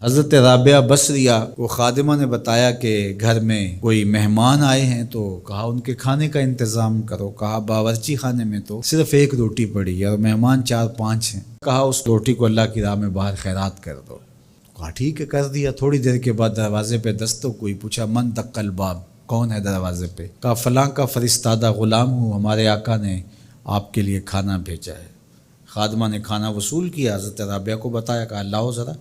حضرت رابعہ بصریہ کو خادمہ نے بتایا کہ گھر میں کوئی مہمان آئے ہیں، تو کہا ان کے کھانے کا انتظام کرو۔ کہا باورچی خانے میں تو صرف ایک روٹی پڑی ہے اور مہمان 4-5 ہیں، کہا اس روٹی کو اللہ کی راہ میں باہر خیرات کر دو۔ کہا ٹھیک ہے، کر دیا۔ تھوڑی دیر کے بعد دروازے پہ دستک ہوئی، پوچھا من دق الباب، کون ہے دروازے پہ؟ کہا فلاں کا فرستادہ غلام ہوں، ہمارے آقا نے آپ کے لیے کھانا بھیجا ہے۔ خادمہ نے کھانا وصول کیا، حضرت رابعہ کو بتایا، کہا لاؤ ذرا۔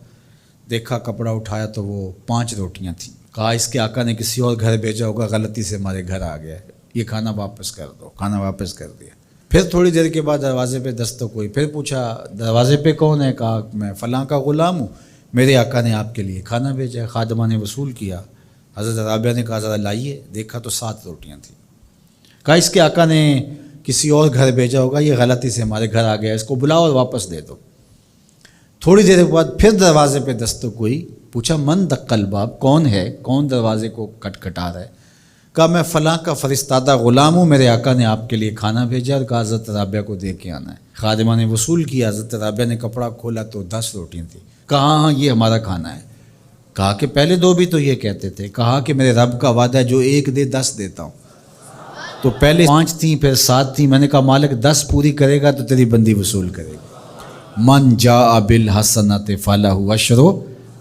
دیکھا، کپڑا اٹھایا تو وہ 5 روٹیاں تھیں۔ کہا اس کے آقا نے کسی اور گھر بھیجا ہوگا، غلطی سے ہمارے گھر آ گیا ہے، یہ کھانا واپس کر دو۔ کھانا واپس کر دیا۔ پھر تھوڑی دیر کے بعد دروازے پہ دستک ہوئی، پھر پوچھا دروازے پہ کون ہے؟ کہا میں فلاں کا غلام ہوں، میرے آقا نے آپ کے لیے کھانا بھیجا ہے۔ خادمہ نے وصول کیا، حضرت رابعہ نے کہا ذرا لائیے، دیکھا تو 7 روٹیاں تھیں۔ کہا اس کے آقا نے کسی اور گھر بھیجا ہوگا، یہ غلطی سے ہمارے گھر آ گیا، اس کو بلاؤ اور واپس دے دو۔ تھوڑی دیر کے بعد پھر دروازے پہ دستک ہوئی، پوچھا من دق الباب، کون ہے، کون دروازے کو کھٹکھٹا رہا ہے؟ کہا میں فلاں کا فرستادہ غلام ہوں، میرے آقا نے آپ کے لیے کھانا بھیجا اور کہا حضرت رابعہ کو دے کے آنا ہے۔ خادمہ نے وصول کیا، حضرت رابعہ نے کپڑا کھولا تو 10 روٹیاں تھیں۔ کہا ہاں یہ ہمارا کھانا ہے۔ کہا کہ پہلے 2 بھی تو یہ کہتے تھے۔ کہا کہ میرے رب کا وعدہ ہے جو 1 دے 10 دیتا ہوں۔ تو پہلے 5 تھیں، پھر 7 تھیں۔ میں نے کہا مالک 10 پوری کرے گا تو تیری بندی وصول کرے گا۔ من جاء بالحسنۃ فلہ عشر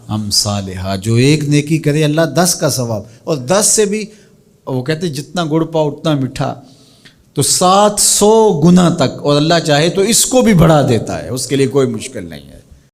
امثالھا، جو 1 نیکی کرے اللہ 10 کا ثواب، اور 10 سے بھی وہ کہتے جتنا گڑ پاؤ اتنا میٹھا، تو 700 گنا تک، اور اللہ چاہے تو اس کو بھی بڑھا دیتا ہے، اس کے لیے کوئی مشکل نہیں ہے۔